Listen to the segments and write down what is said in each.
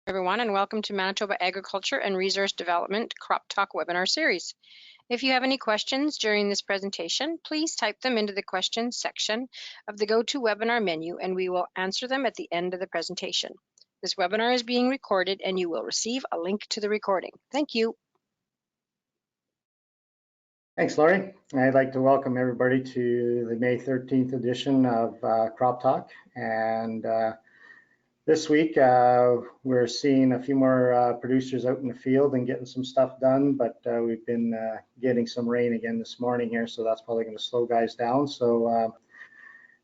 Everyone, and welcome to Manitoba Agriculture and Resource Development CropTalk webinar series. If you have any questions during this presentation, please type them into the questions section of the GoToWebinar menu and we will answer them at the end of the presentation. This webinar is being recorded and you will receive a link to the recording. Thank you. Thanks, Laurie. I'd like to welcome everybody to the May 13th edition of CropTalk. And this week, we're seeing a few more producers out in the field and getting some stuff done, but we've been getting some rain again this morning here, so that's probably going to slow guys down. So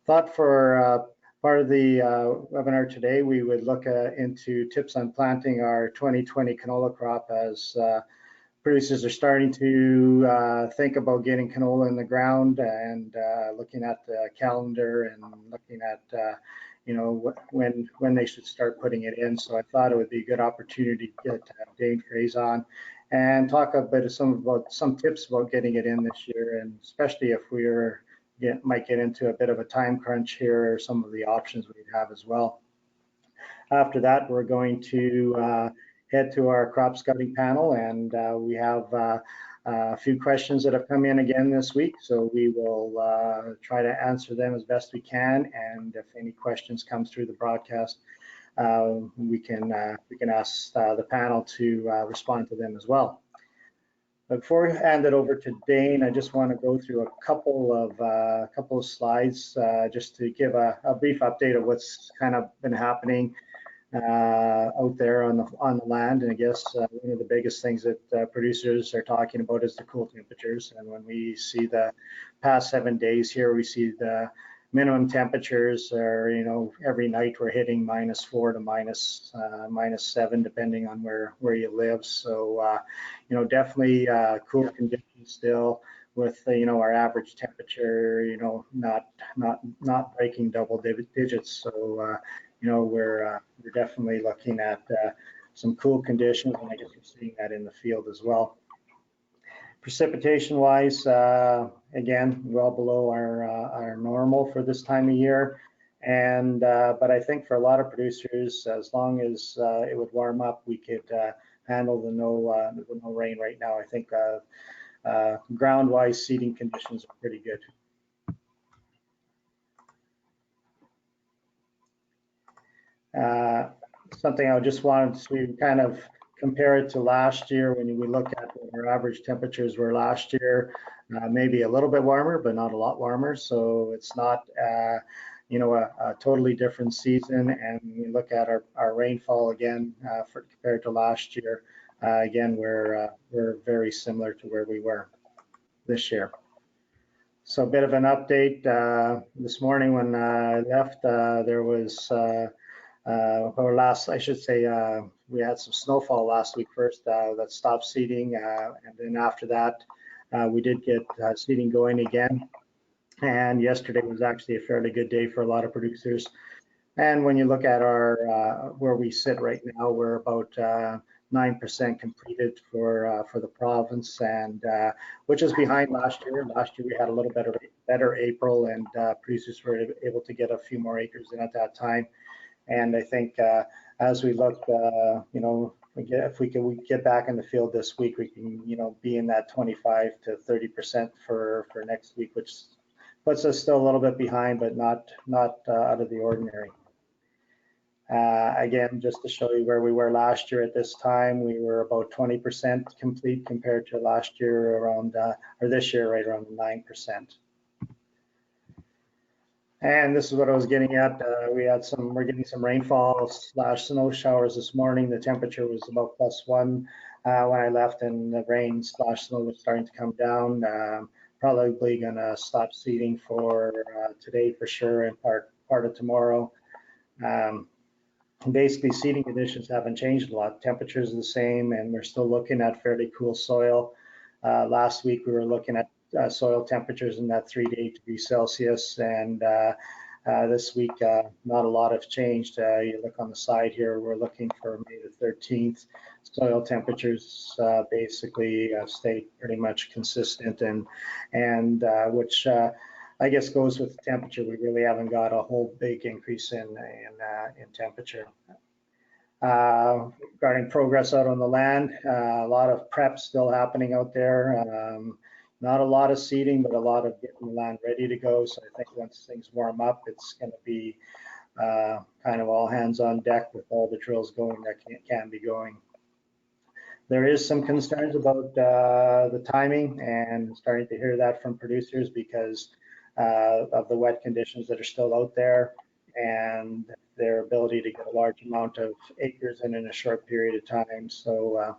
thought for part of the webinar today, we would look into tips on planting our 2020 canola crop as producers are starting to think about getting canola in the ground and looking at the calendar and looking at you know, when they should start putting it in. So I thought it would be a good opportunity to have Dane Fraze on and talk a bit about some tips about getting it in this year, and especially if we're might get into a bit of a time crunch here, or some of the options we have as well. After that, we're going to head to our crop scouting panel, and we have a few questions that have come in again this week, so we will try to answer them as best we can. And if any questions come through the broadcast, we can ask the panel to respond to them as well. But before we hand it over to Dane, I just want to go through a couple of slides just to give a brief update of what's kind of been happening out there on the land. And I guess one of the biggest things that producers are talking about is the cool temperatures. And when we see the past 7 days here, we see the minimum temperatures are, you know, every night we're hitting -4 to -7, depending on where you live. So you know, definitely cool conditions still, with you know, our average temperature, you know, not breaking double digits. So you know, we're definitely looking at some cool conditions, and I guess we're seeing that in the field as well. Precipitation wise, again, well below our normal for this time of year. And but I think for a lot of producers, as long as it would warm up, we could handle the no rain right now. I think ground wise, seeding conditions are pretty good. Something I just wanted to kind of compare it to last year. When we look at what our average temperatures were last year, maybe a little bit warmer, but not a lot warmer. So it's not, you know, a totally different season. And when we look at our rainfall again, compared to last year, again, we're very similar to where we were this year. So a bit of an update. This morning when I left, there was I should say, we had some snowfall last week first that stopped seeding, and then after that, we did get seeding going again. And yesterday was actually a fairly good day for a lot of producers. And when you look at our where we sit right now, we're about 9% completed for the province, and which is behind last year. Last year we had a little better April, and producers were able to get a few more acres in at that time. And I think as we look, you know, if we can get back in the field this week, we can, you know, be in that 25 to 30% for next week, which puts us still a little bit behind, but not out of the ordinary. Again, just to show you where we were last year at this time, we were about 20% complete compared to last year around, or this year right around 9%. And this is what I was getting at. We're getting some rainfall / snow showers this morning. The temperature was about +1 when I left, and the rain / snow was starting to come down. Probably gonna stop seeding for today for sure, and part of tomorrow. Basically, seeding conditions haven't changed a lot. Temperatures are the same, and we're still looking at fairly cool soil. Last week we were looking at soil temperatures in that 3 to 8 degrees Celsius, and this week not a lot have changed. You look on the side here, we're looking for May the 13th. Soil temperatures basically stay pretty much consistent, and which I guess goes with the temperature. We really haven't got a whole big increase in temperature. regarding progress out on the land. A lot of prep still happening out there. Not a lot of seeding, but a lot of getting the land ready to go. So I think once things warm up, it's going to be kind of all hands on deck with all the drills going that can be going. There is some concerns about the timing, and starting to hear that from producers because of the wet conditions that are still out there and their ability to get a large amount of acres in a short period of time. So,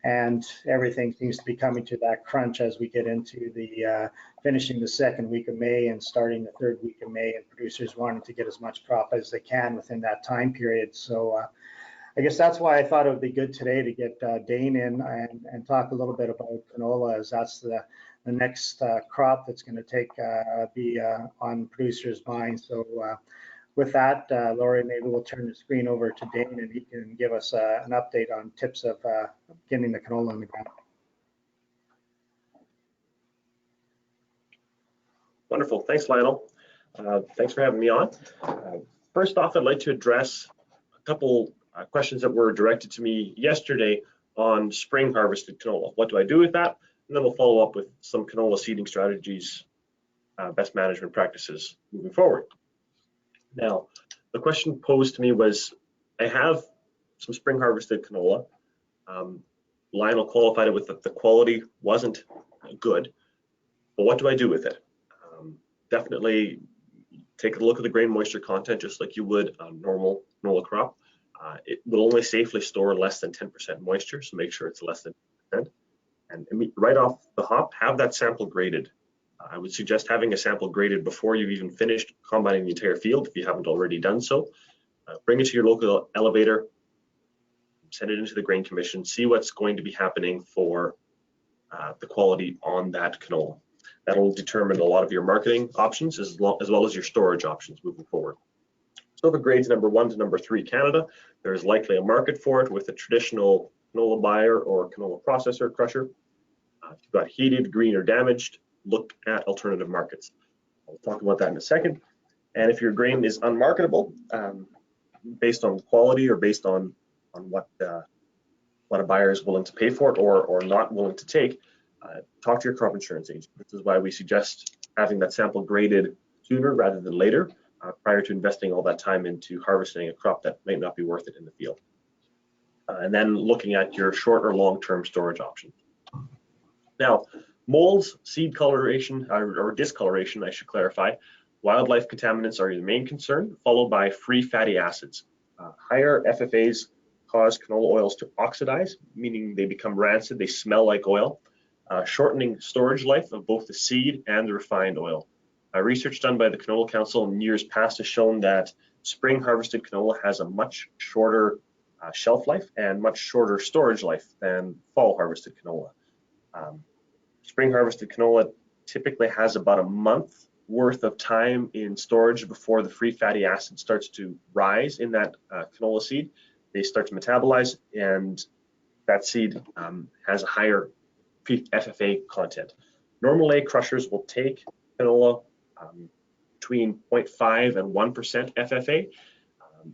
and everything seems to be coming to that crunch as we get into the finishing the second week of May and starting the third week of May, and producers wanting to get as much crop as they can within that time period. So I guess that's why I thought it would be good today to get Dane in and talk a little bit about canola, as that's the next crop that's going to be on producers' minds. So with that, Laurie, maybe we'll turn the screen over to Dane and he can give us an update on tips of getting the canola in the ground. Wonderful. Thanks, Lionel. Thanks for having me on. First off, I'd like to address a couple questions that were directed to me yesterday on spring harvested canola. What do I do with that? And then we'll follow up with some canola seeding strategies, best management practices moving forward. Now, the question posed to me was, I have some spring harvested canola. Lionel qualified it with that the quality wasn't good, but what do I do with it? Definitely take a look at the grain moisture content just like you would a normal canola crop. It will only safely store less than 10% moisture, so make sure it's less than 10%. And right off the hop, have that sample graded. I would suggest having a sample graded before you've even finished combining the entire field if you haven't already done so. Bring it to your local elevator, send it into the grain commission, see what's going to be happening for the quality on that canola. That'll determine a lot of your marketing options as well as your storage options moving forward. So for grades number 1 to number 3 Canada, there's likely a market for it with a traditional canola buyer or canola processor crusher. If you've got heated, green, or damaged, look at alternative markets. I'll talk about that in a second. And if your grain is unmarketable, based on quality or based on what a buyer is willing to pay for it or not willing to take, talk to your crop insurance agent. This is why we suggest having that sample graded sooner rather than later, prior to investing all that time into harvesting a crop that might not be worth it in the field. And then looking at your short or long-term storage options. Now, molds, seed coloration, or discoloration, I should clarify, wildlife contaminants are your main concern, followed by free fatty acids. Higher FFAs cause canola oils to oxidize, meaning they become rancid, they smell like oil, shortening storage life of both the seed and the refined oil. Research done by the Canola Council in years past has shown that spring harvested canola has a much shorter shelf life and much shorter storage life than fall harvested canola. Spring harvested canola typically has about a month worth of time in storage before the free fatty acid starts to rise in that canola seed. They start to metabolize, and that seed has a higher peak FFA content. Normal A crushers will take canola between 0.5 and 1% FFA.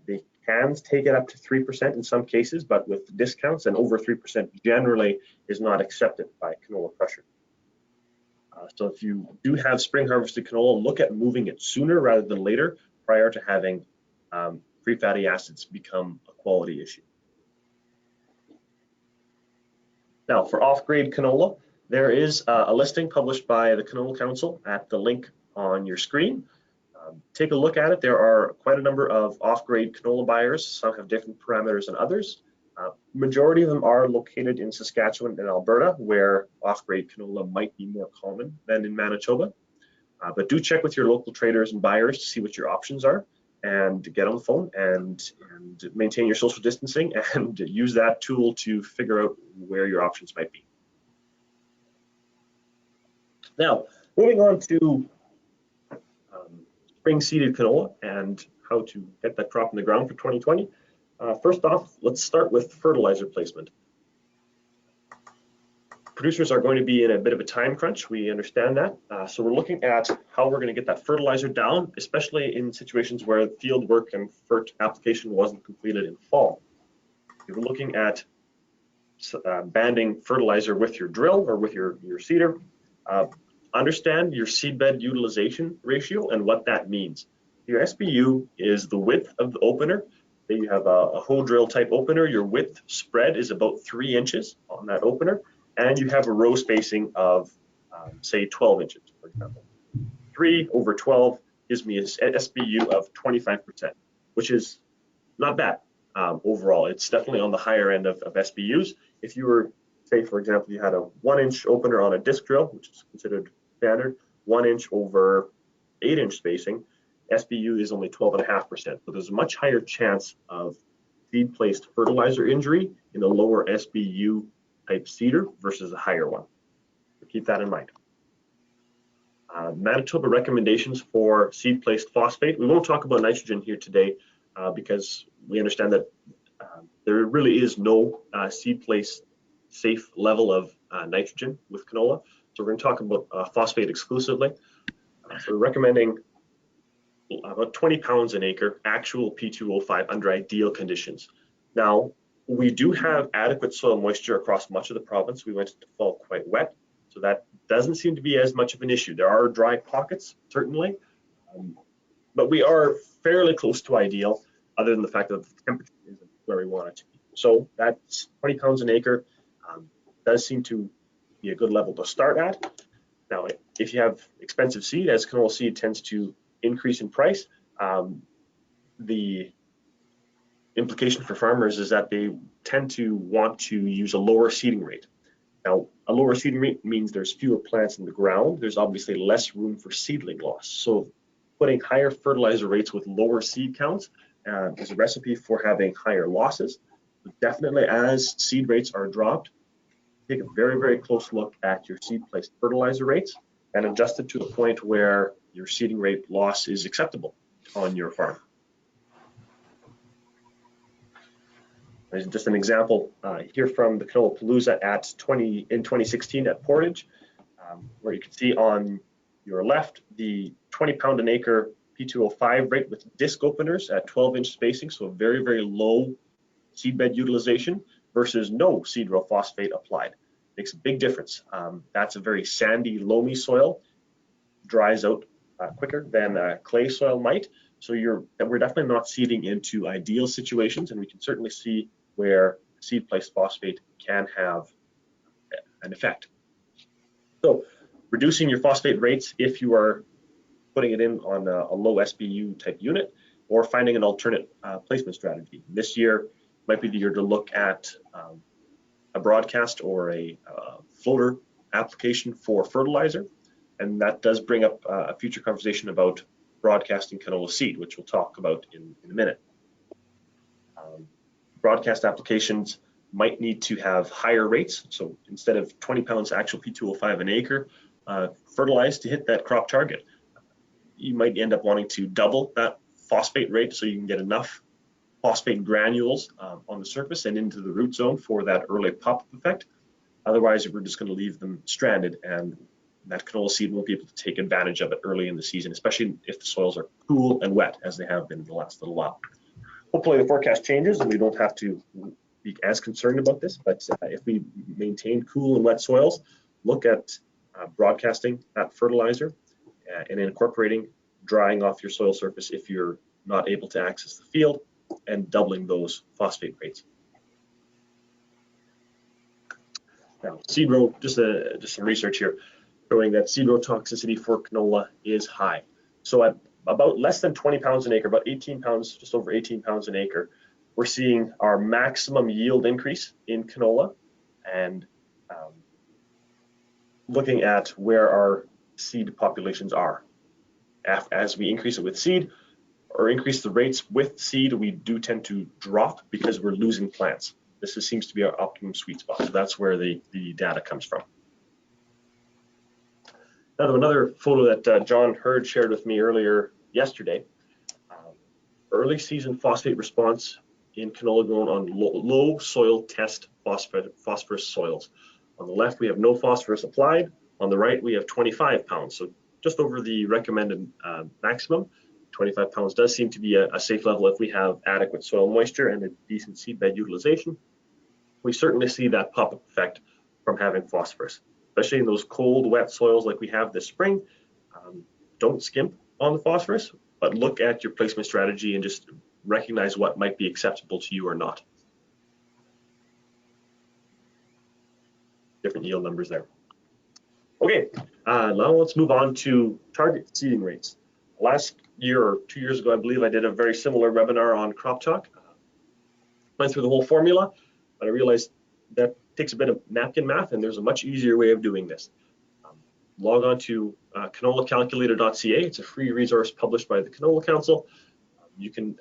They can take it up to 3% in some cases, but with discounts, and over 3% generally is not accepted by canola crushers. So if you do have spring harvested canola, look at moving it sooner rather than later, prior to having free fatty acids become a quality issue. Now, for off-grade canola, there is a listing published by the Canola Council at the link on your screen. Take a look at it. There are quite a number of off-grade canola buyers. Some have different parameters than others. Majority of them are located in Saskatchewan and Alberta, where off-grade canola might be more common than in Manitoba. But do check with your local traders and buyers to see what your options are, and get on the phone and maintain your social distancing and use that tool to figure out where your options might be. Now, moving on to spring seeded canola and how to get that crop in the ground for 2020. First off, let's start with fertilizer placement. Producers are going to be in a bit of a time crunch. We understand that. So we're looking at how we're going to get that fertilizer down, especially in situations where field work and FERT application wasn't completed in fall. If you're looking at banding fertilizer with your drill or with your seeder, understand your seedbed utilization ratio and what that means. Your SBU is the width of the opener. Then you have a hole drill type opener. Your width spread is about 3 inches on that opener, and you have a row spacing of say 12 inches, for example. 3 over 12 gives me an SBU of 25%, which is not bad overall. It's definitely on the higher end of SBUs. If you were, say, for example, you had a 1-inch opener on a disc drill, which is considered standard, 1 inch over 8-inch spacing, SBU is only 12.5%. So there's a much higher chance of seed-placed fertilizer injury in a lower SBU type seeder versus a higher one. So keep that in mind. Manitoba recommendations for seed-placed phosphate. We won't talk about nitrogen here today because we understand that there really is no seed-placed safe level of nitrogen with canola. So we're going to talk about phosphate exclusively. So we're recommending about 20 pounds an acre, actual P2O5 under ideal conditions. Now, we do have adequate soil moisture across much of the province. We went into fall quite wet, so that doesn't seem to be as much of an issue. There are dry pockets, certainly, but we are fairly close to ideal, other than the fact that the temperature isn't where we want it to be. So that's 20 pounds an acre does seem to be a good level to start at. Now, if you have expensive seed, as canola seed tends to increase in price, the implication for farmers is that they tend to want to use a lower seeding rate. Now, a lower seeding rate means there's fewer plants in the ground. There's obviously less room for seedling loss. So putting higher fertilizer rates with lower seed counts is a recipe for having higher losses. But definitely, as seed rates are dropped, take a very, very close look at your seed-placed fertilizer rates and adjust it to the point where your seeding rate loss is acceptable on your farm. There's just an example here from the Canola Palooza in 2016 at Portage, where you can see on your left the 20 pound an acre P2O5 rate with disc openers at 12-inch spacing, so a very, very low seedbed utilization versus no seed row phosphate applied. Makes a big difference. That's a very sandy, loamy soil, dries out quicker than clay soil might. So we're definitely not seeding into ideal situations, and we can certainly see where seed-placed phosphate can have an effect. So reducing your phosphate rates if you are putting it in on a low SBU type unit, or finding an alternate placement strategy. This year might be the year to look at a broadcast or a floater application for fertilizer, and that does bring up a future conversation about broadcasting canola seed, which we'll talk about in a minute. Broadcast applications might need to have higher rates, so instead of 20 pounds actual P2O5 an acre fertilized to hit that crop target, you might end up wanting to double that phosphate rate so you can get enough phosphate granules on the surface and into the root zone for that early pop effect. Otherwise, we're just going to leave them stranded, and that canola seed won't be able to take advantage of it early in the season, especially if the soils are cool and wet as they have been in the last little while. Hopefully the forecast changes and we don't have to be as concerned about this, but if we maintain cool and wet soils, look at broadcasting that fertilizer and incorporating drying off your soil surface if you're not able to access the field, and doubling those phosphate rates. Now, seed row, just some research here showing that seed row toxicity for canola is high. So at about less than 20 pounds an acre, about 18 pounds, just over 18 pounds an acre, we're seeing our maximum yield increase in canola, and looking at where our seed populations are. As we increase it with seed, or increase the rates with seed, we do tend to drop because we're losing plants. This seems to be our optimum sweet spot. So that's where the data comes from. Now, another photo that John Hurd shared with me earlier yesterday, early season phosphate response in canola grown on low soil test phosphorus soils. On the left, we have no phosphorus applied. On the right, we have 25 pounds, so just over the recommended maximum. 25 pounds does seem to be a safe level if we have adequate soil moisture and a decent seed bed utilization. We certainly see that pop-up effect from having phosphorus, especially in those cold, wet soils like we have this spring. Don't skimp on the phosphorus, but look at your placement strategy and just recognize what might be acceptable to you or not. Different yield numbers there. Okay, now let's move on to target seeding rates. Last year or 2 years ago, I believe I did a very similar webinar on CropTalk. Went through the whole formula, but I realized that takes a bit of napkin math, and there's a much easier way of doing this. Log on to canolacalculator.ca. It's a free resource published by the Canola Council. You can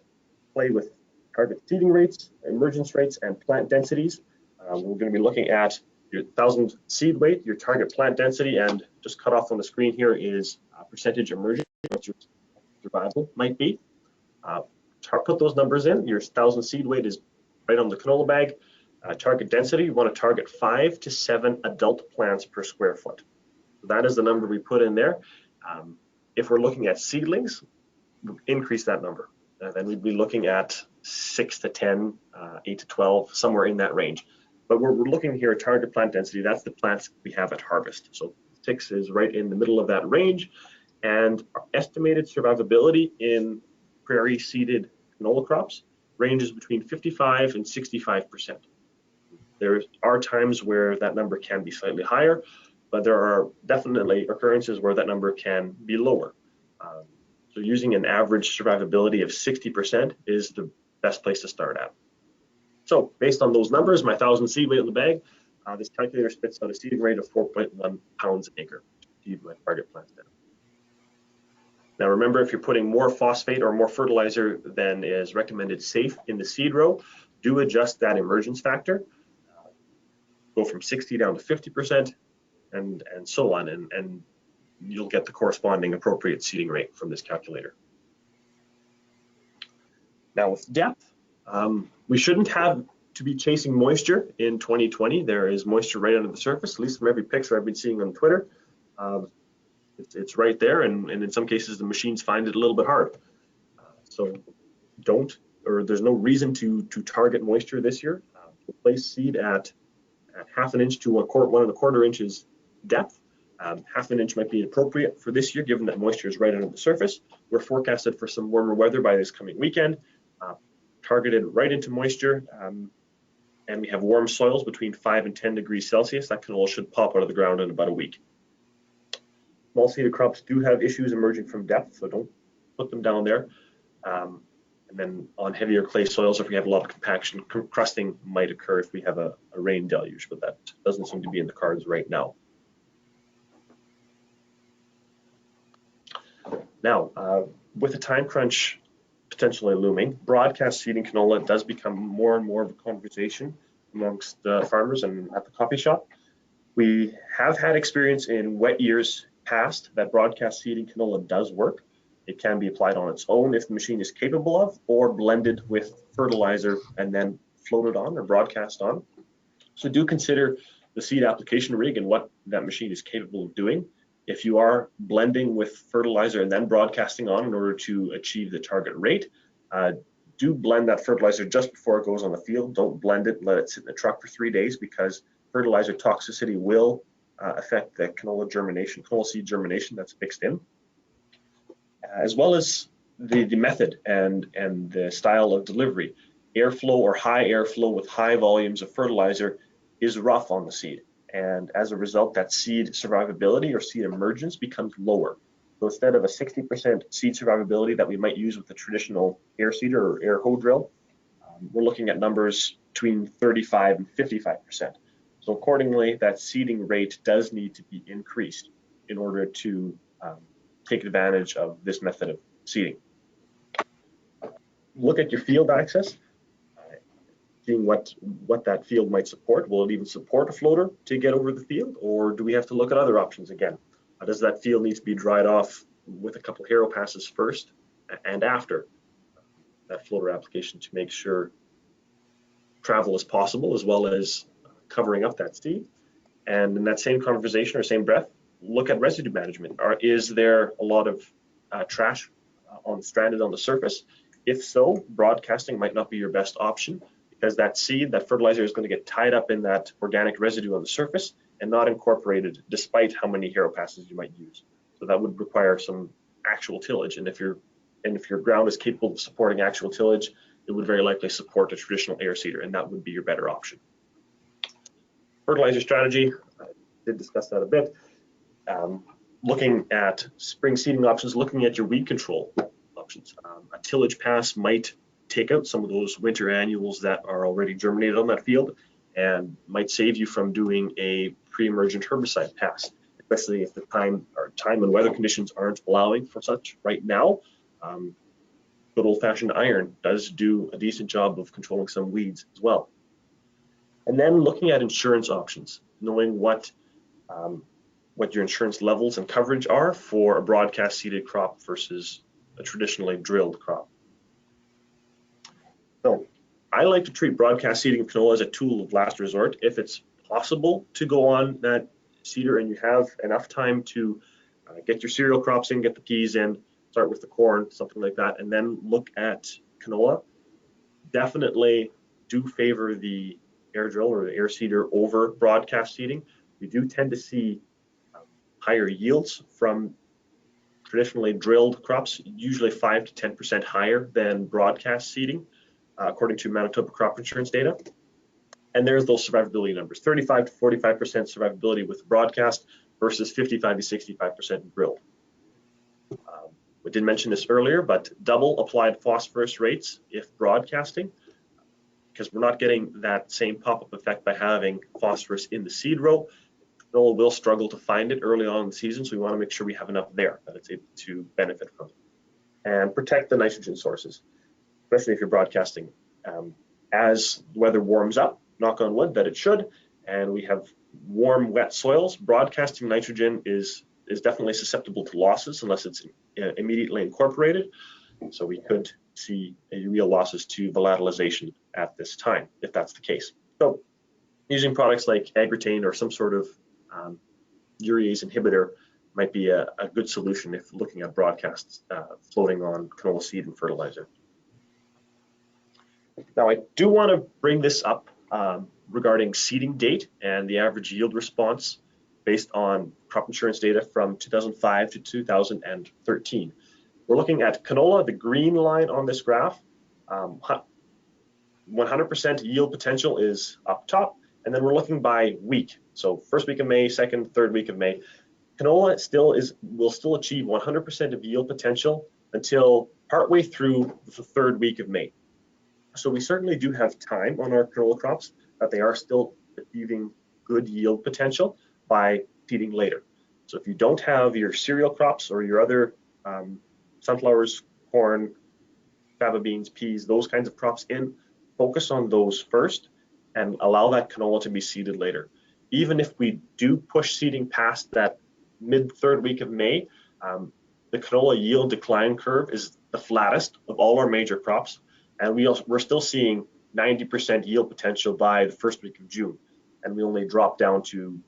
play with target seeding rates, emergence rates, and plant densities. We're going to be looking at your 1,000 seed weight, your target plant density, and just cut off on the screen here is percentage emergence, what your survival might be. Put those numbers in. Your 1,000 seed weight is right on the canola bag. Target density, you want to target 5 to 7 adult plants per square foot. That is the number we put in there. If we're looking at seedlings, increase that number. Then we'd be looking at 6 to 10, 8 to 12, somewhere in that range. But we're looking here at target plant density. That's the plants we have at harvest. So 6 is right in the middle of that range. And our estimated survivability in prairie seeded canola crops ranges between 55 and 65%. There are times where that number can be slightly higher, but there are definitely occurrences where that number can be lower. So using an average survivability of 60% is the best place to start at. So based on those numbers, my 1,000 seed weight in the bag, this calculator spits out a seeding rate of 4.1 pounds an acre to feed my target plants down. Now remember, if you're putting more phosphate or more fertilizer than is recommended safe in the seed row, do adjust that emergence factor. Go from 60 down to 50% and so on, and you'll get the corresponding appropriate seeding rate from this calculator. Now with depth, we shouldn't have to be chasing moisture in 2020. There is moisture right under the surface, at least from every picture I've been seeing on Twitter. It's right there, and in some cases the machines find it a little bit hard. So there's no reason to target moisture this year. Place seed at 1/2 inch to 1¼ inches depth. 1/2 inch might be appropriate for this year, given that moisture is right under the surface. We're forecasted for some warmer weather by this coming weekend, targeted right into moisture, and we have warm soils between 5 and 10 degrees Celsius. That canola should pop out of the ground in about a week. Small seeded crops do have issues emerging from depth, so don't put them down there. And then on heavier clay soils, if we have a lot of compaction, crusting might occur if we have a rain deluge, but that doesn't seem to be in the cards right now. Now, with the time crunch potentially looming, broadcast seeding canola does become more and more of a conversation amongst farmers and at the coffee shop. We have had experience in wet years past that broadcast seeding canola does work. It can be applied on its own if the machine is capable of, or blended with fertilizer and then floated on or broadcast on. So do consider the seed application rig and what that machine is capable of doing. If you are blending with fertilizer and then broadcasting on in order to achieve the target rate, do blend that fertilizer just before it goes on the field. Don't blend it and let it sit in the truck for 3 days, because fertilizer toxicity will affect the canola germination, canola seed germination that's mixed in, as well as the method and the style of delivery. Airflow or high airflow with high volumes of fertilizer is rough on the seed, and as a result, that seed survivability or seed emergence becomes lower. So instead of a 60% seed survivability that we might use with the traditional air seeder or air hoe drill, we're looking at numbers between 35 and 55%. So accordingly, that seeding rate does need to be increased in order to take advantage of this method of seeding. Look at your field access, seeing what that field might support. Will it even support a floater to get over the field, or do we have to look at other options again? Does that field need to be dried off with a couple harrow passes first and after that floater application to make sure travel is possible, as well as covering up that seed? And in that same conversation or same breath, look at residue management. Is there a lot of trash stranded on the surface? If so, broadcasting might not be your best option, because that seed, that fertilizer, is going to get tied up in that organic residue on the surface and not incorporated, despite how many harrow passes you might use. So that would require some actual tillage, and if your ground is capable of supporting actual tillage, it would very likely support a traditional air seeder, and that would be your better option. Fertilizer strategy, I did discuss that a bit. Looking at spring seeding options, looking at your weed control options. A tillage pass might take out some of those winter annuals that are already germinated on that field, and might save you from doing a pre-emergent herbicide pass, especially if the time and weather conditions aren't allowing for such right now. Good old-fashioned iron does do a decent job of controlling some weeds as well. And then looking at insurance options, knowing what your insurance levels and coverage are for a broadcast seeded crop versus a traditionally drilled crop. So I like to treat broadcast seeding of canola as a tool of last resort. If it's possible to go on that seeder and you have enough time to get your cereal crops in, get the peas in, start with the corn, something like that, and then look at canola, definitely do favor the air drill or the air seeder over broadcast seeding. We do tend to see higher yields from traditionally drilled crops, usually 5 to 10% higher than broadcast seeding, according to Manitoba crop insurance data. And there's those survivability numbers, 35 to 45% survivability with broadcast versus 55 to 65% drilled. We did mention this earlier, but double applied phosphorus rates if broadcasting, because we're not getting that same pop-up effect by having phosphorus in the seed row. Canola will struggle to find it early on in the season, so we want to make sure we have enough there that it's able to benefit from it. And protect the nitrogen sources, especially if you're broadcasting. As the weather warms up, knock on wood that it should, and we have warm, wet soils, broadcasting nitrogen is definitely susceptible to losses unless it's immediately incorporated. So we could see real losses to volatilization at this time, if that's the case. So using products like Agritane or some sort of urease inhibitor might be a good solution if looking at broadcasts floating on canola seed and fertilizer. Now, I do want to bring this up regarding seeding date and the average yield response based on crop insurance data from 2005 to 2013. We're looking at canola, the green line on this graph. 100% yield potential is up top, and then we're looking by week. So first week of May, second, third week of May. Canola will still achieve 100% of yield potential until partway through the third week of May. So we certainly do have time on our canola crops that they are still achieving good yield potential by seeding later. So if you don't have your cereal crops or your other sunflowers, corn, faba beans, peas, those kinds of crops in, focus on those first and allow that canola to be seeded later. Even if we do push seeding past that mid-third week of May, the canola yield decline curve is the flattest of all our major crops, and we're still seeing 90% yield potential by the first week of June, and we only drop down to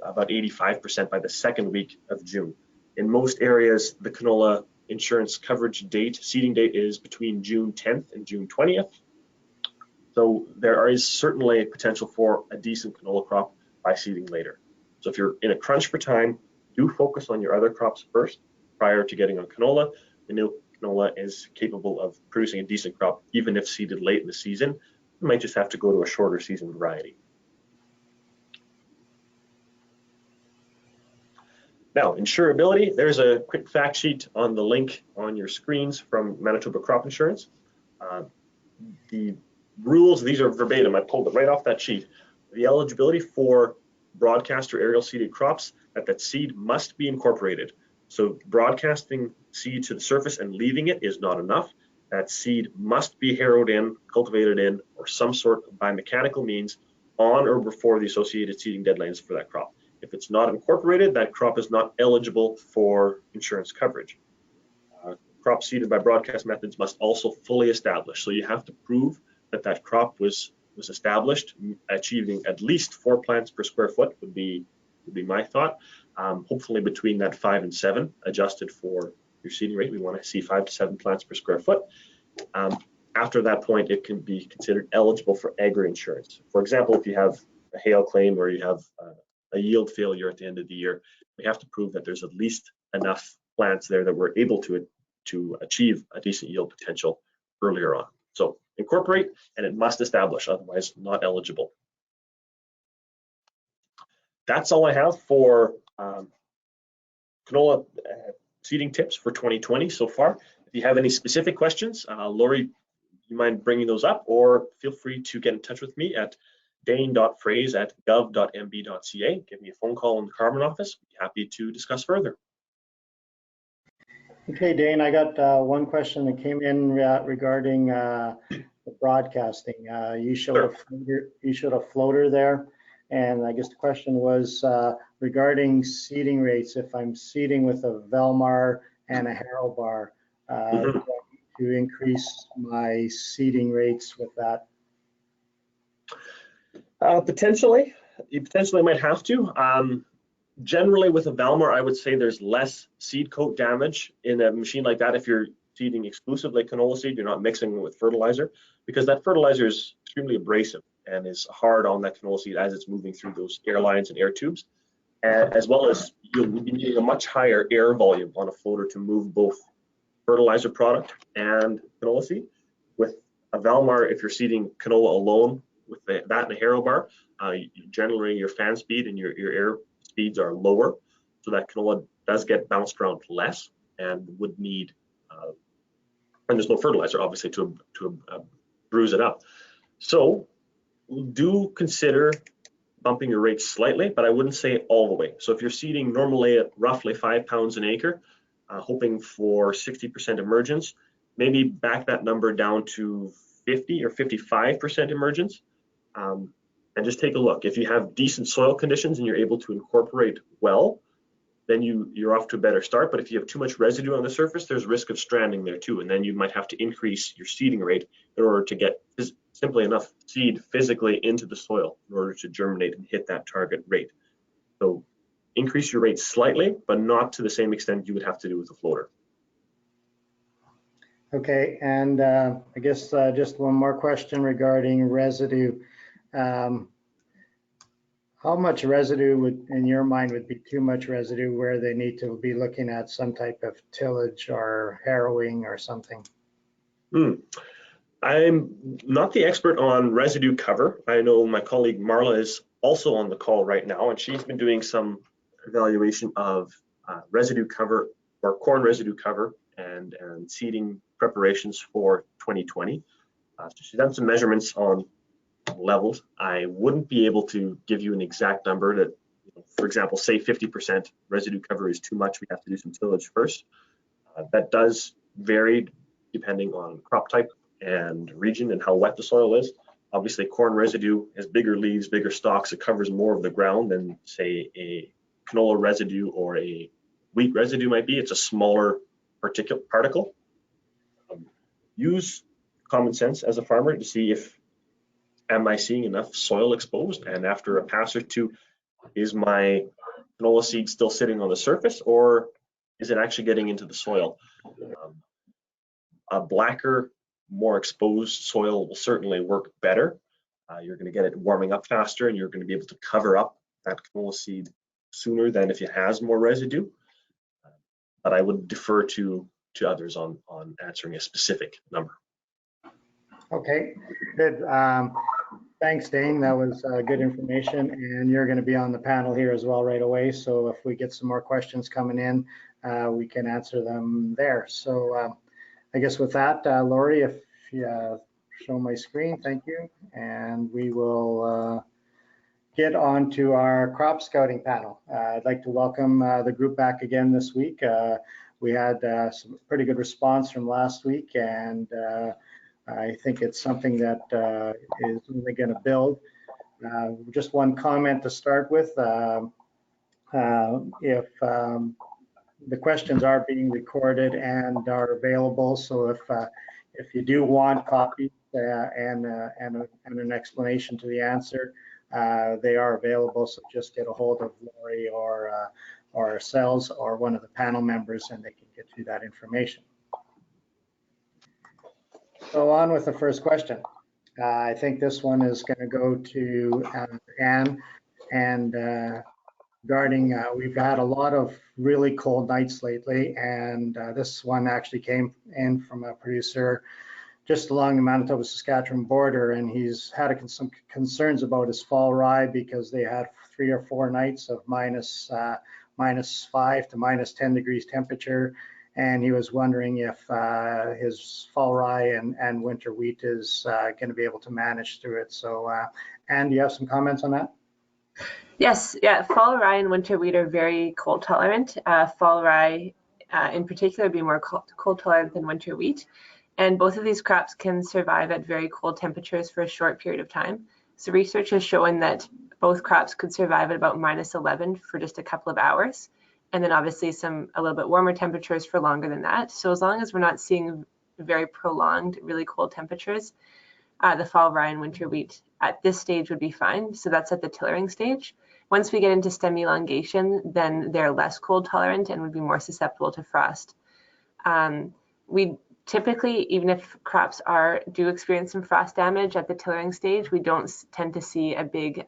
about 85% by the second week of June. In most areas, the canola insurance coverage date, seeding date, is between June 10th and June 20th. So there is certainly potential for a decent canola crop by seeding later. So if you're in a crunch for time, do focus on your other crops first prior to getting on canola. We know canola is capable of producing a decent crop even if seeded late in the season. You might just have to go to a shorter season variety. Now, insurability, there's a quick fact sheet on the link on your screens from Manitoba Crop Insurance. The rules, these are verbatim, I pulled it right off that sheet. The eligibility for broadcast or aerial seeded crops, that seed must be incorporated. So broadcasting seed to the surface and leaving it is not enough. That seed must be harrowed in, cultivated in, or some sort of biomechanical means on or before the associated seeding deadlines for that crop. If it's not incorporated, that crop is not eligible for insurance coverage. Crops seeded by broadcast methods must also fully establish. So you have to prove that that crop was established, achieving at least 4 plants per square foot would be my thought. Hopefully between that 5 and 7, adjusted for your seeding rate. We want to see 5 to 7 plants per square foot. After that point, it can be considered eligible for agri-insurance. For example, if you have a hail claim or you have a yield failure at the end of the year, we have to prove that there's at least enough plants there that we're able to achieve a decent yield potential earlier on. So incorporate, and it must establish, otherwise not eligible. That's all I have for canola seeding tips for 2020 so far. If you have any specific questions, Lori, you mind bringing those up, or feel free to get in touch with me at dane.fraze@gov.mb.ca. Give me a phone call in the Carbon office. I'd be happy to discuss further. Okay, Dane, I got one question that came in regarding the broadcasting. You showed a floater there, and I guess the question was regarding seeding rates. If I'm seeding with a Velmar and a Harrow bar, do I need to increase my seeding rates with that? Potentially, you potentially might have to. Generally, with a Velmar, I would say there's less seed coat damage in a machine like that if you're seeding exclusively canola seed, you're not mixing with fertilizer, because that fertilizer is extremely abrasive and is hard on that canola seed as it's moving through those air lines and air tubes, as well as you'll be needing a much higher air volume on a floater to move both fertilizer product and canola seed. With a Velmar, if you're seeding canola alone with that and a Harrow bar, generally your fan speed and your air speeds are lower, so that canola does get bounced around less and would need, and there's no fertilizer obviously to bruise it up. So do consider bumping your rates slightly, but I wouldn't say all the way. So if you're seeding normally at roughly 5 pounds an acre, hoping for 60% emergence, maybe back that number down to 50 or 55% emergence. And just take a look. If you have decent soil conditions and you're able to incorporate well, then you're off to a better start. But if you have too much residue on the surface, there's risk of stranding there too. And then you might have to increase your seeding rate in order to get simply enough seed physically into the soil in order to germinate and hit that target rate. So increase your rate slightly, but not to the same extent you would have to do with a floater. Okay, and I guess just one more question regarding residue. How much residue would, in your mind, would be too much residue where they need to be looking at some type of tillage or harrowing or something? I'm not the expert on residue cover. I know my colleague Marla is also on the call right now, and she's been doing some evaluation of residue cover or corn residue cover and seeding preparations for 2020. So she's done some measurements on levels. I wouldn't be able to give you an exact number that, for example, say 50% residue cover is too much, we have to do some tillage first. That does vary depending on crop type and region and how wet the soil is. Obviously, corn residue has bigger leaves, bigger stalks, it covers more of the ground than, say, a canola residue or a wheat residue might be. It's a smaller particle. Use common sense as a farmer to see if, am I seeing enough soil exposed? And after a pass or two, is my canola seed still sitting on the surface, or is it actually getting into the soil? A blacker, more exposed soil will certainly work better. You're going to get it warming up faster, and you're going to be able to cover up that canola seed sooner than if it has more residue. But I would defer to others on answering a specific number. Okay, good. Thanks, Dane. That was good information, and you're going to be on the panel here as well right away. So if we get some more questions coming in, we can answer them there. So I guess with that, Lori, if you show my screen, thank you. And we will get on to our crop scouting panel. I'd like to welcome the group back again this week. We had some pretty good response from last week, and I think it's something that is really going to build. Just one comment to start with. If the questions are being recorded and are available, so if you do want copies and an explanation to the answer, they are available. So just get a hold of Lori or ourselves or one of the panel members, and they can get to that information. So on with the first question. I think this one is going to go to Anne, and regarding, we've had a lot of really cold nights lately, and this one actually came in from a producer just along the Manitoba-Saskatchewan border, and he's had some concerns about his fall rye because they had 3 or 4 nights of minus 5 to minus 10 degrees temperature, and he was wondering if his fall rye and winter wheat is going to be able to manage through it. So, Anne, do you have some comments on that? Yes, yeah, fall rye and winter wheat are very cold tolerant. Fall rye in particular would be more cold tolerant than winter wheat. And both of these crops can survive at very cold temperatures for a short period of time. So research has shown that both crops could survive at about minus 11 for just a couple of hours. And then obviously a little bit warmer temperatures for longer than that. So as long as we're not seeing very prolonged, really cold temperatures, the fall rye and winter wheat at this stage would be fine. So that's at the tillering stage. Once we get into stem elongation, then they're less cold tolerant and would be more susceptible to frost. We typically, even if crops do experience some frost damage at the tillering stage, we don't tend to see a big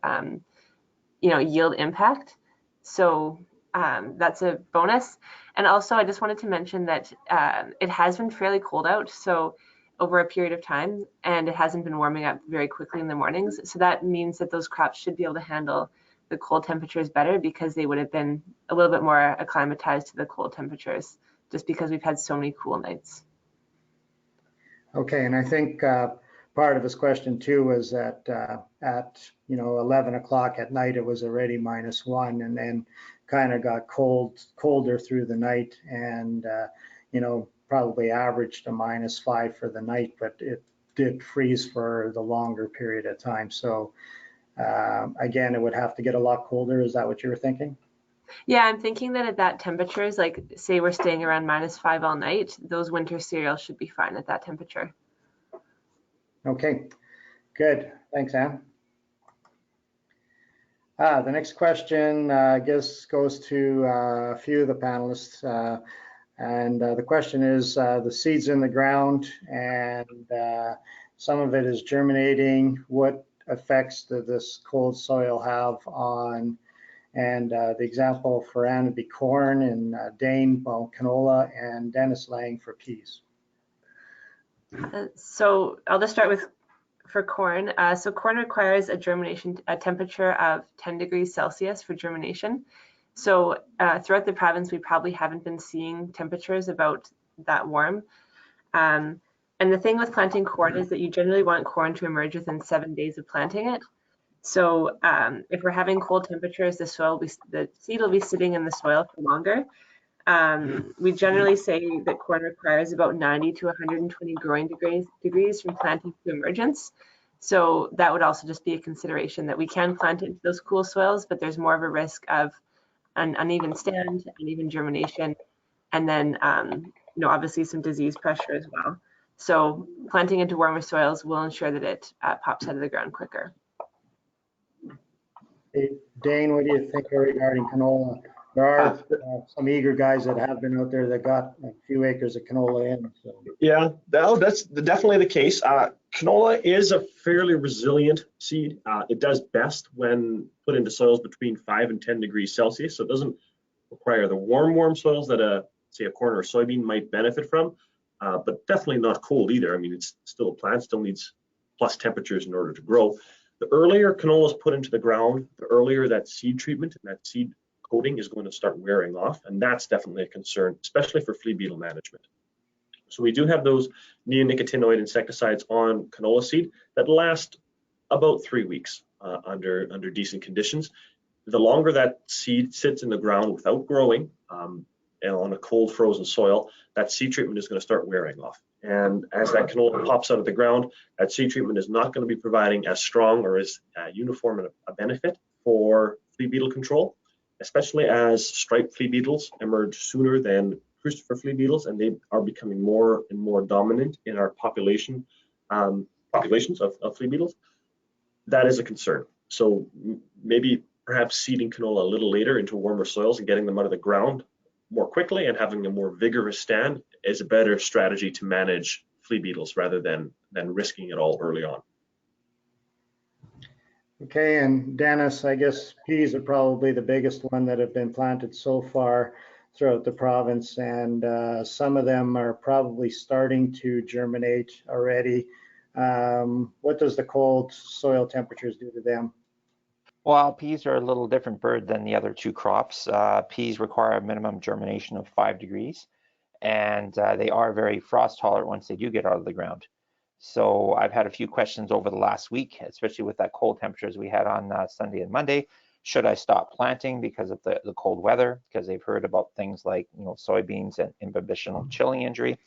yield impact. So that's a bonus. And also, I just wanted to mention that it has been fairly cold out, so over a period of time, and it hasn't been warming up very quickly in the mornings. So that means that those crops should be able to handle the cold temperatures better because they would have been a little bit more acclimatized to the cold temperatures just because we've had so many cool nights. Okay, and I think part of his question too was that at 11 o'clock at night it was already -1, and then kind of got colder through the night, and probably averaged a -5 for the night, but it did freeze for the longer period of time. So again, it would have to get a lot colder. Is that what you were thinking? Yeah, I'm thinking that at that temperatures, like say we're staying around -5 all night, those winter cereals should be fine at that temperature. Okay, good. Thanks, Anne. The next question, I guess, goes to a few of the panelists. And the question is, the seed's in the ground and some of it is germinating. What effects does this cold soil have on, and the example for Anne would be corn, and Dane, canola, and Dennis Lang for peas. So I'll just start with for corn. So corn requires a temperature of 10 degrees Celsius for germination. So throughout the province, we probably haven't been seeing temperatures about that warm. And the thing with planting corn is that you generally want corn to emerge within 7 days of planting it. So if we're having cold temperatures, the seed will be sitting in the soil for longer. We generally say that corn requires about 90 to 120 growing degrees from planting to emergence. So that would also just be a consideration that we can plant into those cool soils, but there's more of a risk of an uneven stand, uneven germination, and then obviously some disease pressure as well. So planting into warmer soils will ensure that it pops out of the ground quicker. Hey, Dane, what do you think regarding canola? There are some eager guys that have been out there that got a few acres of canola in. So. Yeah, that's definitely the case. Canola is a fairly resilient seed. It does best when put into soils between 5 and 10 degrees Celsius. So it doesn't require the warm soils that say a corn or soybean might benefit from, but definitely not cold either. I mean, it's still a plant, still needs plus temperatures in order to grow. The earlier canola is put into the ground, the earlier that seed treatment and that seed coating is going to start wearing off, and that's definitely a concern, especially for flea beetle management. So we do have those neonicotinoid insecticides on canola seed that last about 3 weeks under decent conditions. The longer that seed sits in the ground without growing and on a cold frozen soil, that seed treatment is going to start wearing off. And as that canola pops out of the ground, that seed treatment is not going to be providing as strong or as uniform a benefit for flea beetle control, especially as striped flea beetles emerge sooner than Christopher flea beetles, and they are becoming more and more dominant in our populations of flea beetles. That is a concern. So maybe perhaps seeding canola a little later into warmer soils and getting them out of the ground more quickly and having a more vigorous stand is a better strategy to manage flea beetles rather than risking it all early on. Okay, and Dennis, I guess peas are probably the biggest one that have been planted so far throughout the province, and some of them are probably starting to germinate already. What does the cold soil temperatures do to them? Well, peas are a little different bird than the other two crops. Peas require a minimum germination of 5 degrees, and they are very frost tolerant once they do get out of the ground. So I've had a few questions over the last week, especially with that cold temperatures we had on Sunday and Monday. Should I stop planting because of the cold weather? Because they've heard about things like soybeans and imbibitional chilling injury.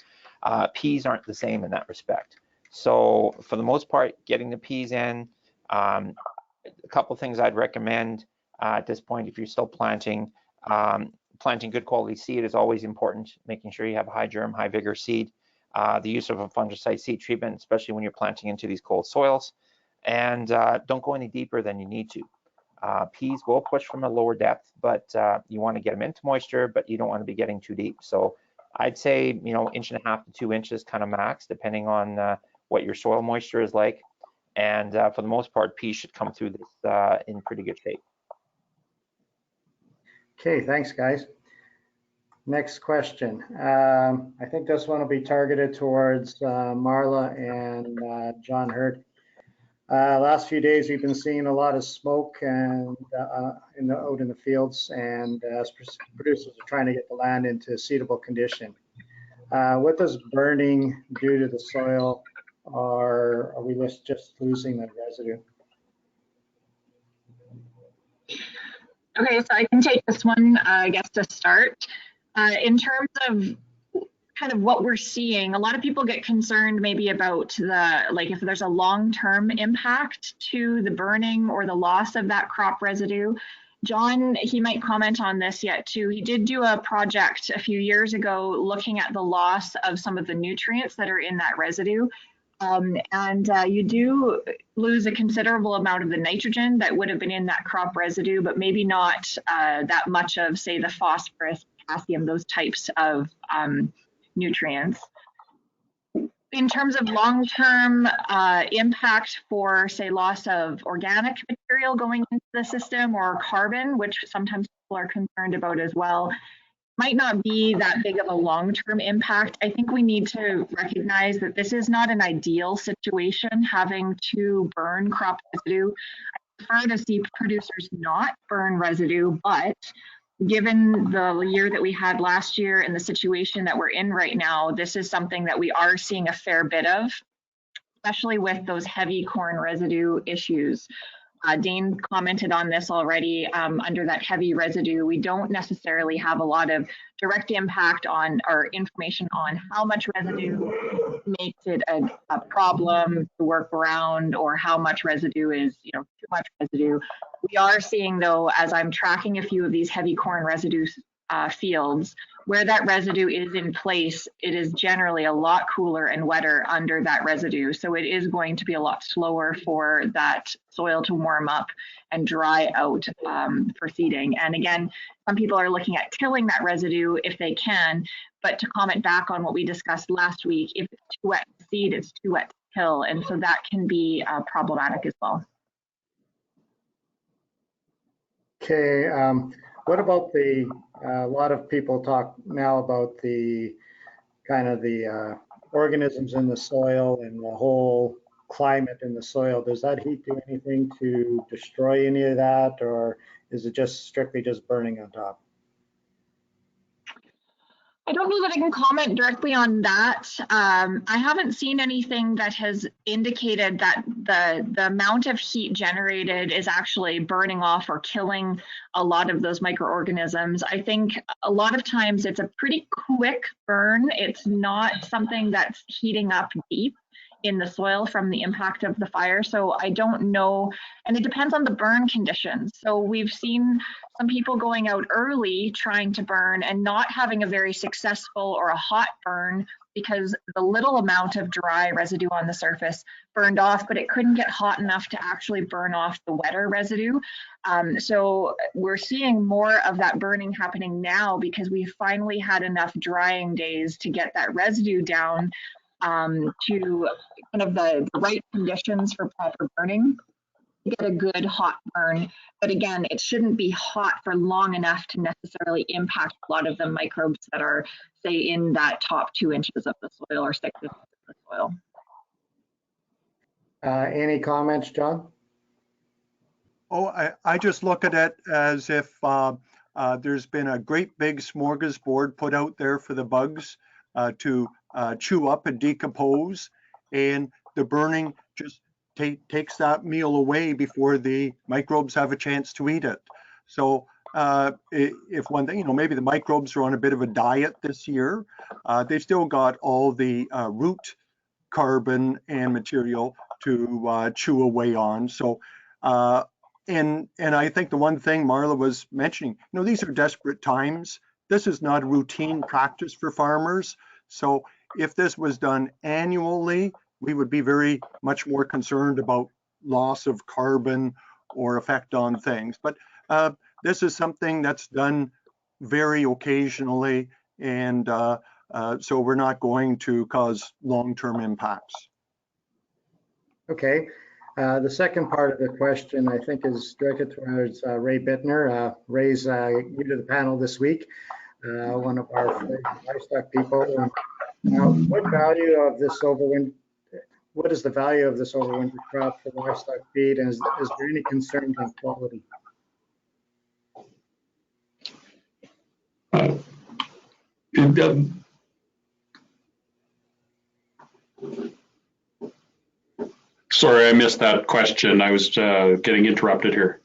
Peas aren't the same in that respect. So for the most part, getting the peas in, a couple of things I'd recommend at this point if you're still planting. Planting good quality seed is always important, making sure you have high germ, high vigor seed. The use of a fungicide seed treatment, especially when you're planting into these cold soils. And don't go any deeper than you need to. Peas will push from a lower depth, but you want to get them into moisture, but you don't want to be getting too deep. So I'd say, 1.5 inches to 2 inches kind of max, depending on what your soil moisture is like. And for the most part, peas should come through this in pretty good shape. Okay, thanks, guys. Next question. I think this one will be targeted towards Marla and John Hurt. Last few days, we've been seeing a lot of smoke and out in the fields, and as producers are trying to get the land into seedable condition. What does burning do to the soil, or are we just losing the residue? Okay, so I can take this one, I guess, to start. In terms of kind of what we're seeing, a lot of people get concerned maybe about if there's a long-term impact to the burning or the loss of that crop residue. John, he might comment on this yet too. He did do a project a few years ago looking at the loss of some of the nutrients that are in that residue. You do lose a considerable amount of the nitrogen that would have been in that crop residue, but maybe not that much of, say, the phosphorus, potassium, those types of nutrients. In terms of long-term impact for, say, loss of organic material going into the system or carbon, which sometimes people are concerned about as well, might not be that big of a long-term impact. I think we need to recognize that this is not an ideal situation, having to burn crop residue. I prefer to see producers not burn residue, but given the year that we had last year and the situation that we're in right now, this is something that we are seeing a fair bit of, especially with those heavy corn residue issues. Dane commented on this already. Under that heavy residue, we don't necessarily have a lot of direct impact on or information on how much residue makes it a problem to work around, or how much residue is too much residue. We are seeing, though, as I'm tracking a few of these heavy corn residue fields, where that residue is in place, it is generally a lot cooler and wetter under that residue. So it is going to be a lot slower for that soil to warm up and dry out for seeding. And again, some people are looking at tilling that residue if they can, but to comment back on what we discussed last week, if it's too wet to seed, it's too wet to till. And so that can be problematic as well. Okay, what about a lot of people talk now about the kind of the organisms in the soil and the whole climate in the soil. Does that heat do anything to destroy any of that, or is it just strictly just burning on top? I don't know that I can comment directly on that. I haven't seen anything that has indicated that the amount of heat generated is actually burning off or killing a lot of those microorganisms. I think a lot of times it's a pretty quick burn. It's not something that's heating up deep in the soil from the impact of the fire. So I don't know, and it depends on the burn conditions. So we've seen some people going out early trying to burn and not having a very successful or a hot burn because the little amount of dry residue on the surface burned off, but it couldn't get hot enough to actually burn off the wetter residue. So we're seeing more of that burning happening now because we finally had enough drying days to get that residue down to kind of the right conditions for proper burning, to get a good hot burn. But again, it shouldn't be hot for long enough to necessarily impact a lot of the microbes that are, say, in that top 2 inches of the soil or 6 inches of the soil. Any comments, John? Oh, I just look at it as if there's been a great big smorgasbord put out there for the bugs to chew up and decompose, and the burning just takes that meal away before the microbes have a chance to eat it. So if one thing, maybe the microbes are on a bit of a diet this year, they've still got all the root carbon and material to chew away on. So and I think the one thing Marla was mentioning, these are desperate times. This is not a routine practice for farmers. So if this was done annually, we would be very much more concerned about loss of carbon or effect on things. But this is something that's done very occasionally, and so we're not going to cause long-term impacts. Okay. The second part of the question, I think, is directed towards Ray Bittner. Ray's new to the panel this week, one of our livestock people. What is the value of this overwinter crop for livestock feed, and is there any concerns on quality? Sorry, I missed that question. I was getting interrupted here.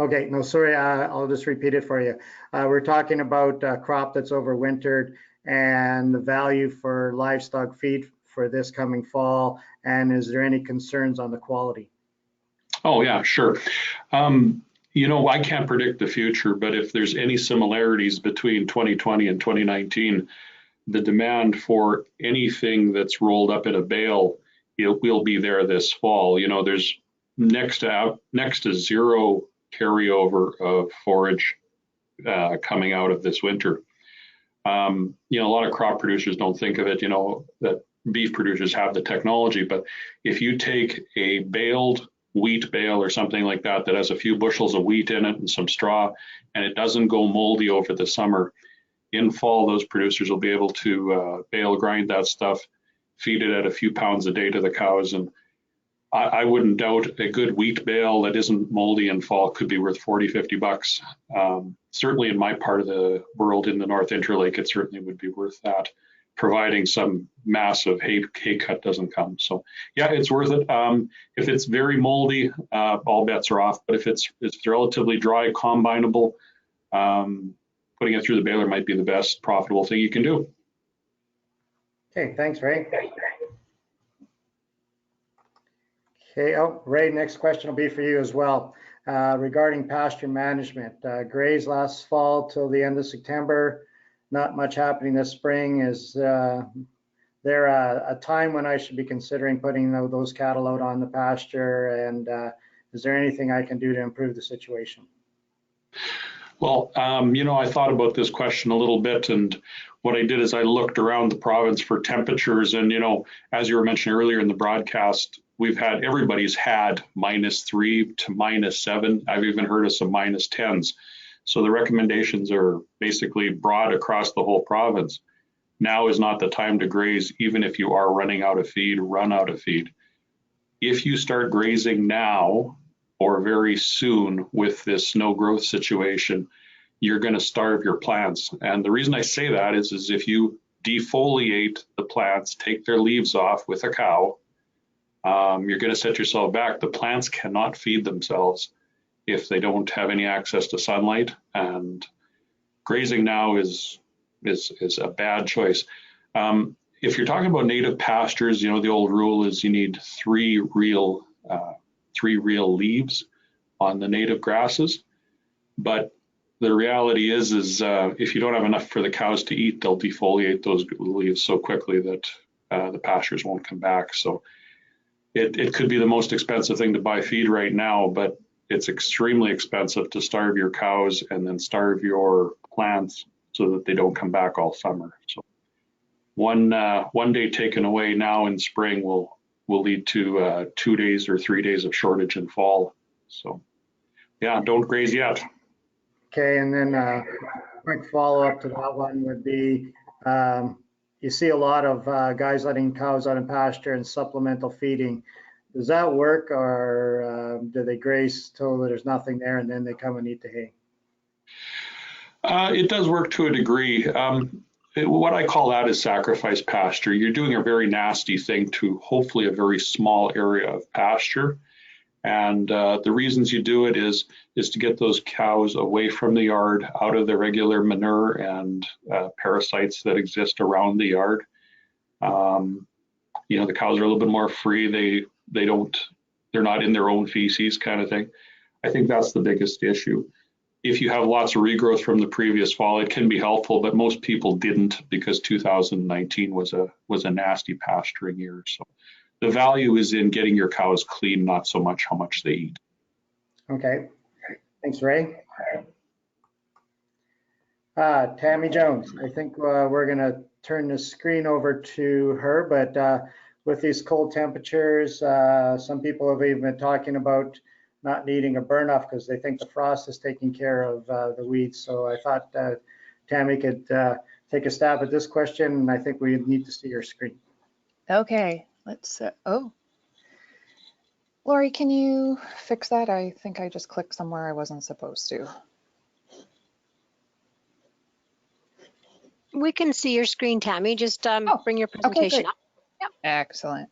Okay, no, sorry, I'll just repeat it for you. We're talking about a crop that's overwintered and the value for livestock feed for this coming fall, and is there any concerns on the quality? Oh yeah, sure. I can't predict the future, but if there's any similarities between 2020 and 2019, the demand for anything that's rolled up in a bale, it will be there this fall. There's next to zero carryover of forage coming out of this winter. A lot of crop producers don't think of it, that beef producers have the technology, but if you take a baled wheat bale or something like that that has a few bushels of wheat in it and some straw, and it doesn't go moldy over the summer, in fall those producers will be able to bale grind that stuff, feed it at a few pounds a day to the cows, and I wouldn't doubt a good wheat bale that isn't moldy in fall could be worth 40, 50 bucks. Certainly in my part of the world in the North Interlake, it certainly would be worth that, providing some massive hay cut doesn't come. So yeah, it's worth it. If it's very moldy, all bets are off. But if it's relatively dry, combinable, putting it through the baler might be the best profitable thing you can do. Okay, thanks, Ray. Okay, Ray, next question will be for you as well. Regarding pasture management, graze last fall till the end of September, not much happening this spring. Is there a time when I should be considering putting those cattle out on the pasture, and is there anything I can do to improve the situation? Well, I thought about this question a little bit, and what I did is I looked around the province for temperatures, and as you were mentioning earlier in the broadcast, everybody's had -3 to -7. I've even heard of some -10s. So the recommendations are basically broad across the whole province. Now is not the time to graze, even if you are running out of feed, run out of feed. If you start grazing now or very soon with this snow growth situation, you're going to starve your plants. And the reason I say that is if you defoliate the plants, take their leaves off with a cow, you're going to set yourself back. The plants cannot feed themselves if they don't have any access to sunlight, and grazing now is a bad choice. If you're talking about native pastures, the old rule is you need three real leaves on the native grasses, but the reality is if you don't have enough for the cows to eat, they'll defoliate those leaves so quickly that the pastures won't come back. So it could be the most expensive thing to buy feed right now, but it's extremely expensive to starve your cows and then starve your plants so that they don't come back all summer. So one day taken away now in spring will lead to 2 days or 3 days of shortage in fall. So yeah, don't graze yet. Okay, and then quick follow-up to that one would be, you see a lot of guys letting cows out in pasture and supplemental feeding. Does that work, or do they graze till there's nothing there and then they come and eat the hay? It does work to a degree. What I call that is sacrifice pasture. You're doing a very nasty thing to hopefully a very small area of pasture. And the reasons you do it is to get those cows away from the yard, out of the regular manure and parasites that exist around the yard. The cows are a little bit more free. They're not in their own feces kind of thing. I think that's the biggest issue. If you have lots of regrowth from the previous fall, it can be helpful, but most people didn't because 2019 was a nasty pasturing year. So the value is in getting your cows clean, not so much how much they eat. Okay, thanks, Ray. Tammy Jones, I think we're gonna turn the screen over to her, but with these cold temperatures, some people have even been talking about not needing a burn off because they think the frost is taking care of the weeds. So I thought Tammy could take a stab at this question, and I think we need to see your screen. Okay, let's, Lori, can you fix that? I think I just clicked somewhere I wasn't supposed to. We can see your screen, Tammy. Just bring your presentation up. Yep. Excellent.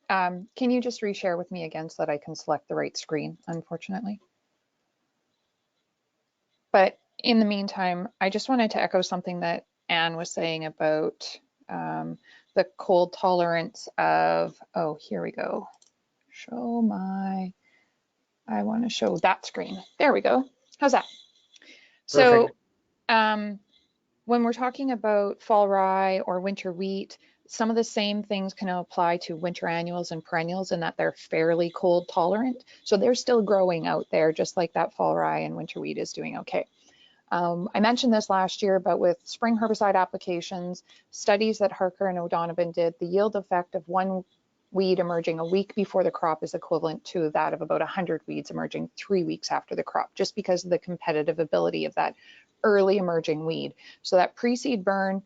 Can you just reshare with me again so that I can select the right screen, unfortunately? But in the meantime, I just wanted to echo something that Anne was saying about the cold tolerance of, oh, here we go. I want to show that screen. There we go. How's that? Perfect. So when we're talking about fall rye or winter wheat, some of the same things can apply to winter annuals and perennials in that they're fairly cold tolerant. So they're still growing out there, just like that fall rye and winter wheat is doing okay. I mentioned this last year, but with spring herbicide applications, studies that Harker and O'Donovan did, the yield effect of one weed emerging a week before the crop is equivalent to that of about 100 weeds emerging 3 weeks after the crop, just because of the competitive ability of that early emerging weed. So that pre-seed burn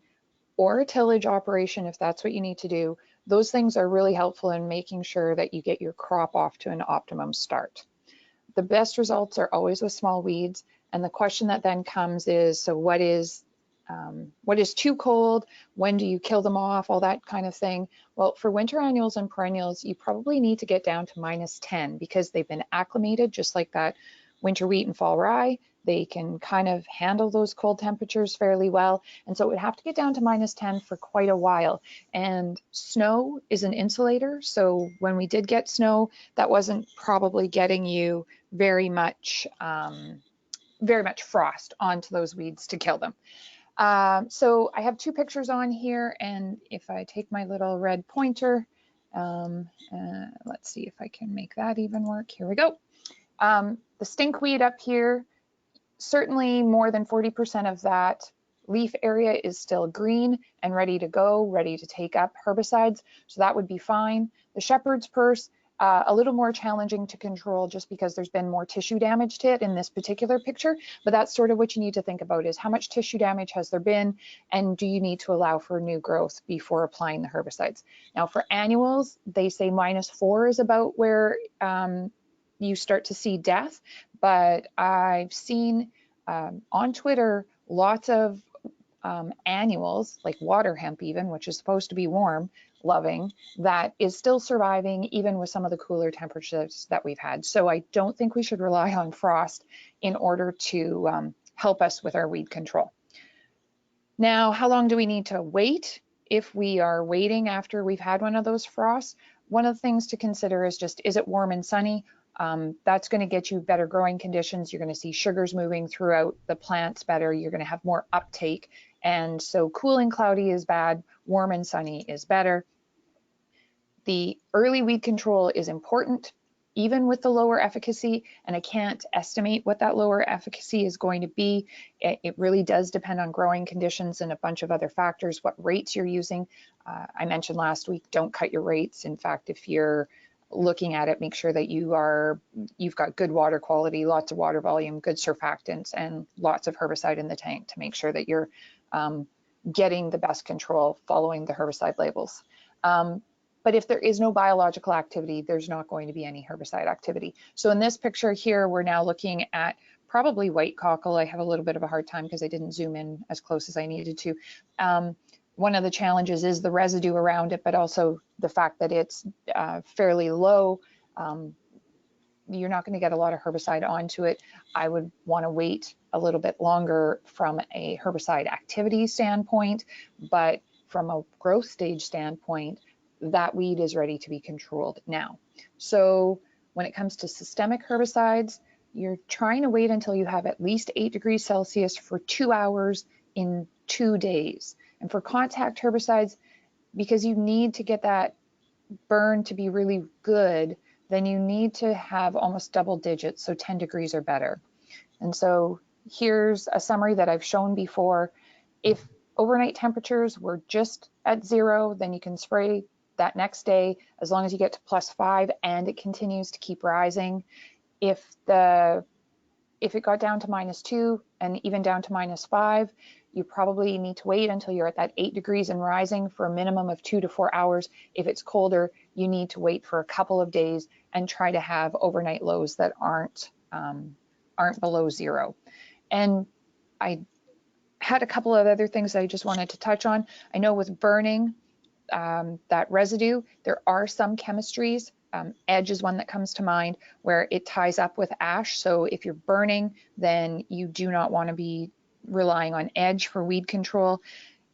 or a tillage operation, if that's what you need to do, those things are really helpful in making sure that you get your crop off to an optimum start. The best results are always with small weeds. And the question that then comes is, so what is too cold? When do you kill them off? All that kind of thing. Well, for winter annuals and perennials, you probably need to get down to -10 because they've been acclimated, just like that winter wheat and fall rye. They can kind of handle those cold temperatures fairly well. And so it would have to get down to -10 for quite a while. And snow is an insulator. So when we did get snow, that wasn't probably getting you very much frost onto those weeds to kill them. So I have 2 pictures on here, and if I take my little red pointer, let's see if I can make that even work. Here we go. The stinkweed up here, certainly more than 40% of that leaf area is still green and ready to go, ready to take up herbicides. So that would be fine. The shepherd's purse, a little more challenging to control just because there's been more tissue damage to it in this particular picture, but that's sort of what you need to think about is how much tissue damage has there been and do you need to allow for new growth before applying the herbicides. Now for annuals, they say -4 is about where you start to see death, but I've seen on Twitter lots of annuals, like water hemp even, which is supposed to be warm, loving, that is still surviving even with some of the cooler temperatures that we've had. So I don't think we should rely on frost in order to help us with our weed control. Now, how long do we need to wait if we are waiting after we've had one of those frosts? One of the things to consider is just, is it warm and sunny? That's going to get you better growing conditions. You're going to see sugars moving throughout the plants better. You're going to have more uptake. And so cool and cloudy is bad, warm and sunny is better. The early weed control is important, even with the lower efficacy, and I can't estimate what that lower efficacy is going to be. It really does depend on growing conditions and a bunch of other factors, what rates you're using. I mentioned last week, don't cut your rates. In fact, if you're looking at it, make sure that you've got good water quality, lots of water volume, good surfactants, and lots of herbicide in the tank to make sure that you're getting the best control following the herbicide labels. But if there is no biological activity, there's not going to be any herbicide activity. So in this picture here, we're now looking at probably white cockle. I have a little bit of a hard time because I didn't zoom in as close as I needed to. One of the challenges is the residue around it, but also the fact that it's fairly low. You're not going to get a lot of herbicide onto it. I would want to wait a little bit longer from a herbicide activity standpoint, but from a growth stage standpoint, that weed is ready to be controlled now. So when it comes to systemic herbicides, you're trying to wait until you have at least 8 degrees Celsius for 2 hours in 2 days. And for contact herbicides, because you need to get that burn to be really good, then you need to have almost double digits, so 10 degrees or better. And so here's a summary that I've shown before. If overnight temperatures were just at 0, then you can spray that next day as long as you get to +5 and it continues to keep rising. If it got down to -2 and even down to -5, you probably need to wait until you're at that 8 degrees and rising for a minimum of 2 to 4 hours. If it's colder, you need to wait for a couple of days and try to have overnight lows that aren't below 0. And I had a couple of other things that I just wanted to touch on. I know with burning that residue, there are some chemistries. Edge is one that comes to mind where it ties up with ash. So if you're burning, then you do not want to be relying on edge for weed control.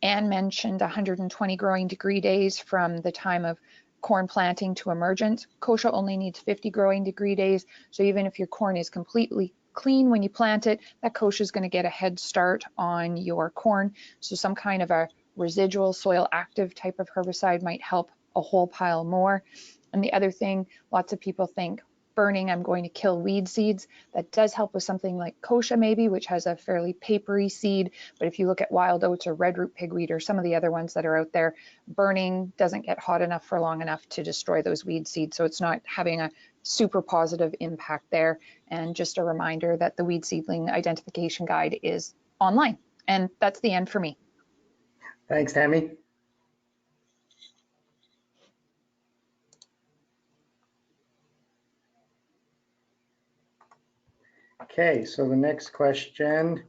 Anne mentioned 120 growing degree days from the time of corn planting to emergence. Kochia only needs 50 growing degree days. So even if your corn is completely clean when you plant it, that kochia is going to get a head start on your corn. So some kind of a residual soil active type of herbicide might help a whole pile more. And the other thing, lots of people think burning, I'm going to kill weed seeds. That does help with something like kochia maybe, which has a fairly papery seed. But if you look at wild oats or red root pigweed or some of the other ones that are out there, burning doesn't get hot enough for long enough to destroy those weed seeds. So it's not having a super positive impact there. And just a reminder that the weed seedling identification guide is online. And that's the end for me. Thanks, Tammy. Okay, so the next question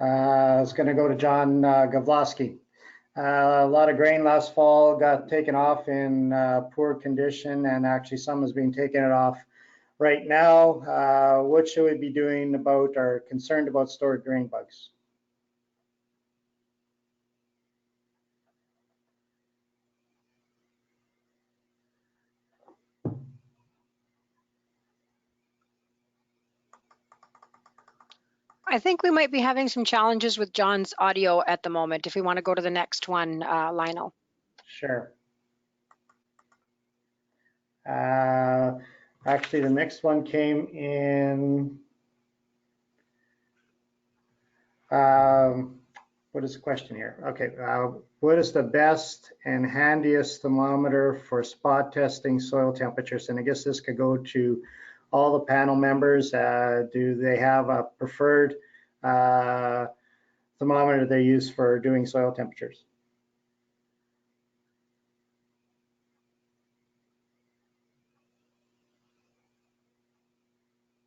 is going to go to John Gavlosky. A lot of grain last fall got taken off in poor condition, and actually some is being taken off right now. What should we be doing about or concerned about stored grain bugs? I think we might be having some challenges with John's audio at the moment. If we want to go to the next one, Lionel. Sure. Actually, the next one came in. What is the question here? Okay, what is the best and handiest thermometer for spot testing soil temperatures? And I guess this could go to all the panel members. Do they have a preferred thermometer they use for doing soil temperatures?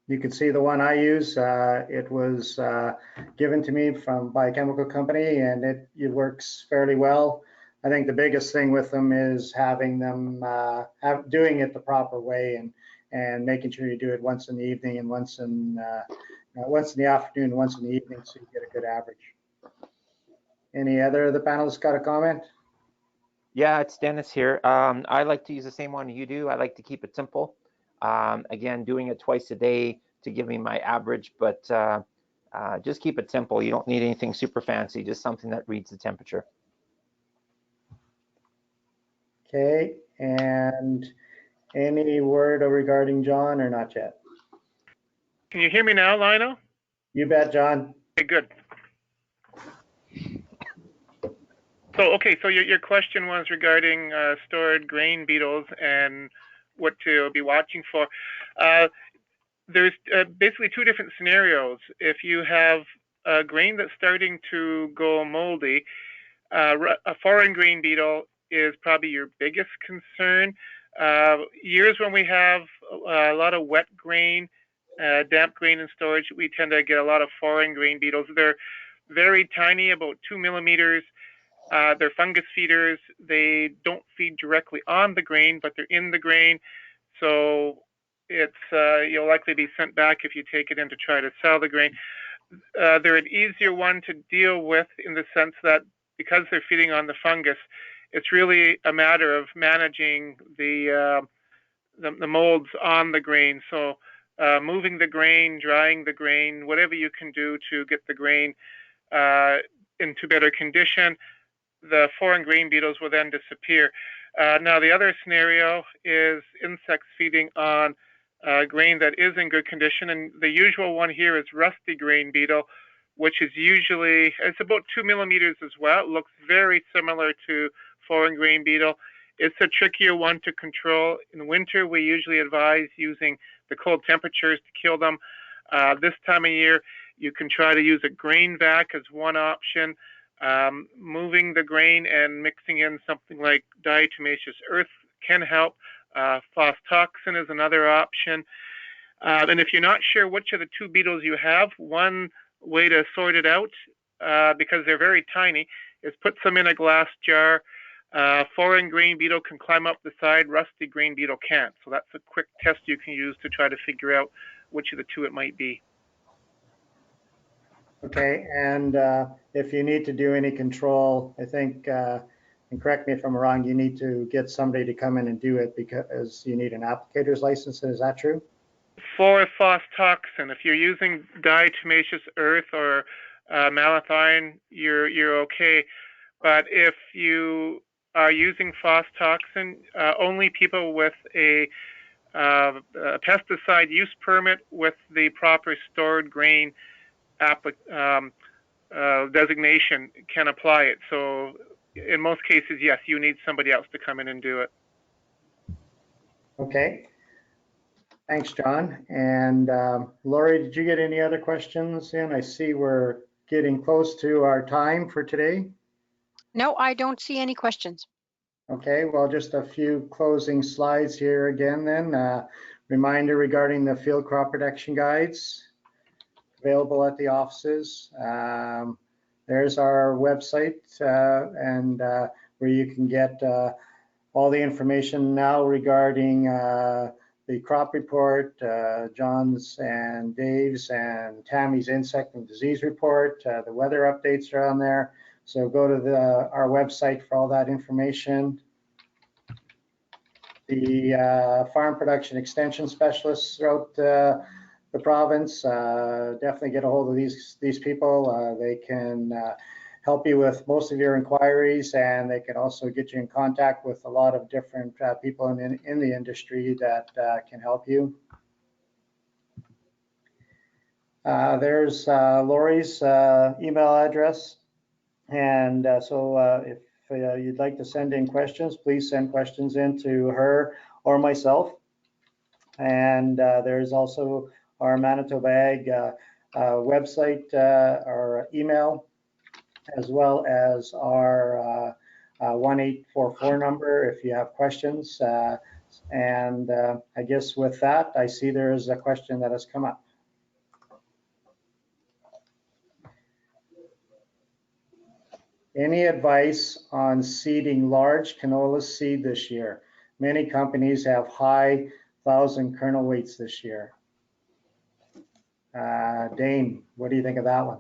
You can see the one I use. It was given to me by a chemical company, and it works fairly well. I think the biggest thing with them is having them doing it the proper way and making sure you do it once in the evening and once in the afternoon, once in the evening, so you get a good average. Any other of the panelists got a comment? Yeah, it's Dennis here. I like to use the same one you do. I like to keep it simple. Again, doing it twice a day to give me my average, but just keep it simple. You don't need anything super fancy, just something that reads the temperature. Okay, and any word regarding John or not yet? Can you hear me now, Lionel? You bet, John. Okay, good. So your question was regarding stored grain beetles and what to be watching for. There's basically two different scenarios. If you have a grain that's starting to go moldy, a foreign grain beetle is probably your biggest concern. Years when we have a lot of wet grain, damp grain in storage, we tend to get a lot of foreign grain beetles. They're very tiny, about 2 millimeters. They're fungus feeders. They don't feed directly on the grain, but they're in the grain. So you'll likely be sent back if you take it in to try to sell the grain. They're an easier one to deal with in the sense that because they're feeding on the fungus, it's really a matter of managing the molds on the grain. So moving the grain, drying the grain, whatever you can do to get the grain into better condition, the foreign grain beetles will then disappear. Now, the other scenario is insects feeding on grain that is in good condition, and the usual one here is rusty grain beetle, which is usually, it's about 2 millimeters as well. It looks very similar to foreign grain beetle. It's a trickier one to control. In winter, we usually advise using the cold temperatures to kill them. This time of year, you can try to use a grain vac as one option. Moving the grain and mixing in something like diatomaceous earth can help. Phosphotoxin is another option. And if you're not sure which of the two beetles you have, one way to sort it out, because they're very tiny, is put some in a glass jar. Foreign grain beetle can climb up the side, rusty grain beetle can't. So that's a quick test you can use to try to figure out which of the two it might be. Okay, and if you need to do any control, I think, and correct me if I'm wrong, you need to get somebody to come in and do it because you need an applicator's license. Is that true? For phosphotoxin, if you're using diatomaceous earth or malathion, you're okay. But if you are using phosphotoxin, only people with a pesticide use permit with the proper stored grain designation can apply it. So in most cases, yes, you need somebody else to come in and do it. Okay. Thanks, John. And Lori, did you get any other questions in? I see we're getting close to our time for today. No, I don't see any questions. Okay, well, just a few closing slides here again then. Reminder regarding the field crop protection guides available at the offices. There's our website and where you can get all the information now regarding the crop report, John's and Dave's and Tammy's insect and disease report. The weather updates are on there. So go to our website for all that information. The farm production extension specialists throughout the province, definitely get a hold of these people. They can help you with most of your inquiries, and they can also get you in contact with a lot of different people in the industry that can help you. There's Lori's email address. And so if you'd like to send in questions, please send questions in to her or myself. And there's also our Manitoba Ag website or email, as well as our 1844 number if you have questions. And I guess with that, I see there is a question that has come up. Any advice on seeding large canola seed this year? Many companies have high 1,000 kernel weights this year. Dane, what do you think of that one?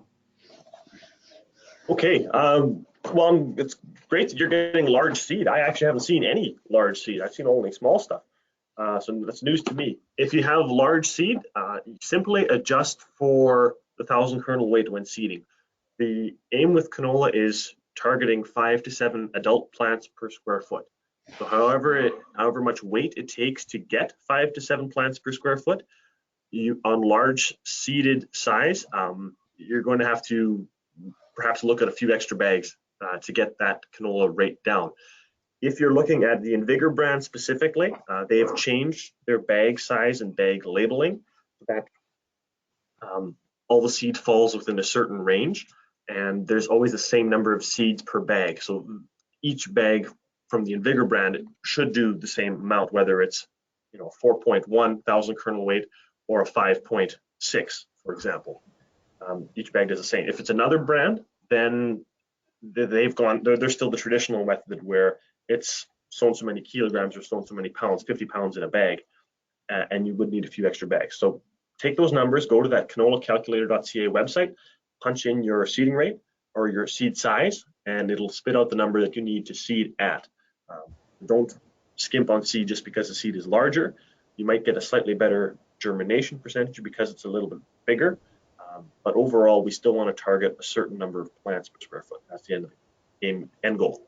Okay, well, it's great that you're getting large seed. I actually haven't seen any large seed. I've seen only small stuff. so that's news to me. If you have large seed, simply adjust for the 1,000 kernel weight when seeding. The aim with canola is targeting 5 to 7 adult plants per square foot. So however much weight it takes to get 5 to 7 plants per square foot, on large seeded size, you're going to have to perhaps look at a few extra bags to get that canola rate down. If you're looking at the Invigor brand specifically, they have changed their bag size and bag labeling so that all the seed falls within a certain range, and there's always the same number of seeds per bag. So each bag from the Invigor brand should do the same amount, whether it's 4.1 thousand kernel weight or a 5.6, for example. Each bag does the same. If it's another brand, then they're still the traditional method where it's so and so many kilograms or so and so many pounds, 50 pounds in a bag, and you would need a few extra bags. So take those numbers, go to that canolacalculator.ca website, punch in your seeding rate or your seed size, and it'll spit out the number that you need to seed at. Don't skimp on seed just because the seed is larger. You might get a slightly better germination percentage because it's a little bit bigger, but overall we still want to target a certain number of plants per square foot. That's the end goal.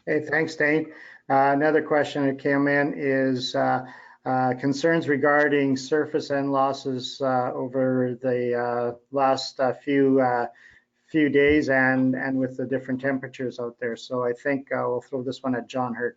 Hey, thanks, Dane. Another question that came in is concerns regarding surface end losses over the last few days and with the different temperatures out there. So I think we'll throw this one at John Hurt.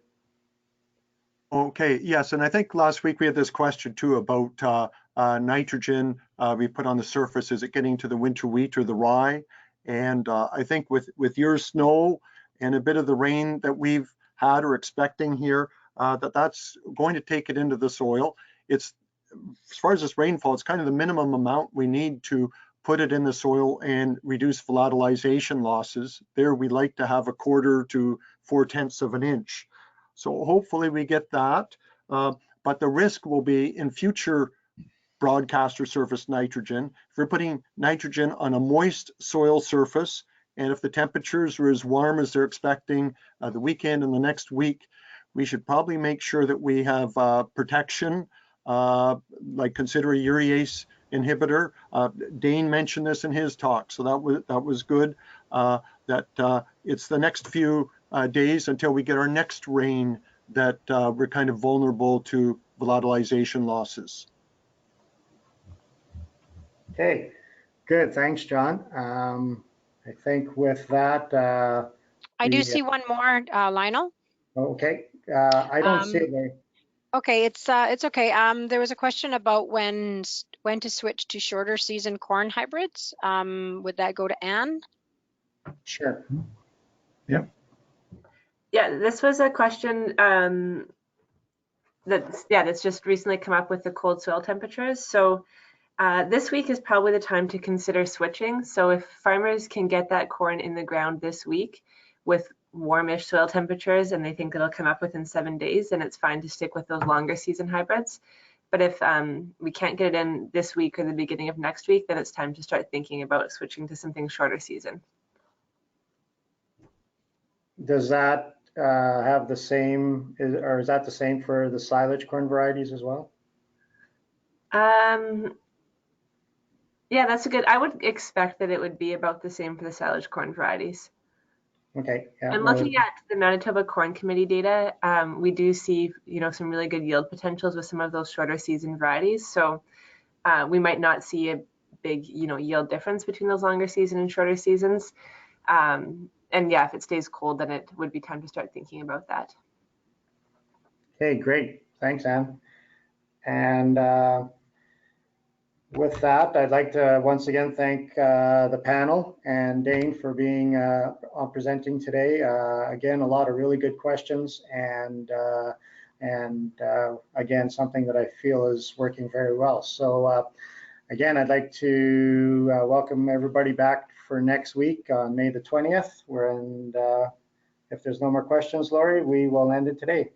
Okay, yes, and I think last week we had this question too about nitrogen we put on the surface. Is it getting to the winter wheat or the rye? And I think with your snow and a bit of the rain that we've had or expecting here, that's going to take it into the soil. It's, as far as this rainfall, it's kind of the minimum amount we need to put it in the soil and reduce volatilization losses. There we like to have 1/4 to 4/10 of an inch. So hopefully we get that, but the risk will be in future broadcaster surface nitrogen. If we're putting nitrogen on a moist soil surface, and if the temperatures are as warm as they're expecting the weekend and the next week, we should probably make sure that we have protection, like consider a urease inhibitor. Dane mentioned this in his talk, so that was good. That it's the next few days until we get our next rain that we're kind of vulnerable to volatilization losses. Okay, good. Thanks, John. I think with that, I do see one more, Lionel. Okay, I don't see it there. Okay, it's okay. There was a question about when to switch to shorter season corn hybrids. Would that go to Anne? Sure. Yep. Yeah, this was a question that's just recently come up with the cold soil temperatures. So this week is probably the time to consider switching. So if farmers can get that corn in the ground this week with warmish soil temperatures and they think it'll come up within 7 days, then it's fine to stick with those longer season hybrids. But if we can't get it in this week or the beginning of next week, then it's time to start thinking about switching to something shorter season. Does that have the same, or is that the same for the silage corn varieties as well? Yeah, that's a good, I would expect that it would be about the same for the silage corn varieties. Okay. Yeah, and looking at the Manitoba Corn Committee data, we do see, some really good yield potentials with some of those shorter season varieties. So we might not see a big, yield difference between those longer season and shorter seasons. And yeah, if it stays cold, then it would be time to start thinking about that. Okay, great. Thanks, Anne. And with that, I'd like to once again thank the panel and Dane for being presenting today. Again, a lot of really good questions, and again, something that I feel is working very well. So again, I'd like to welcome everybody back for next week on May the 20th. And if there's no more questions, Laurie, we will end it today.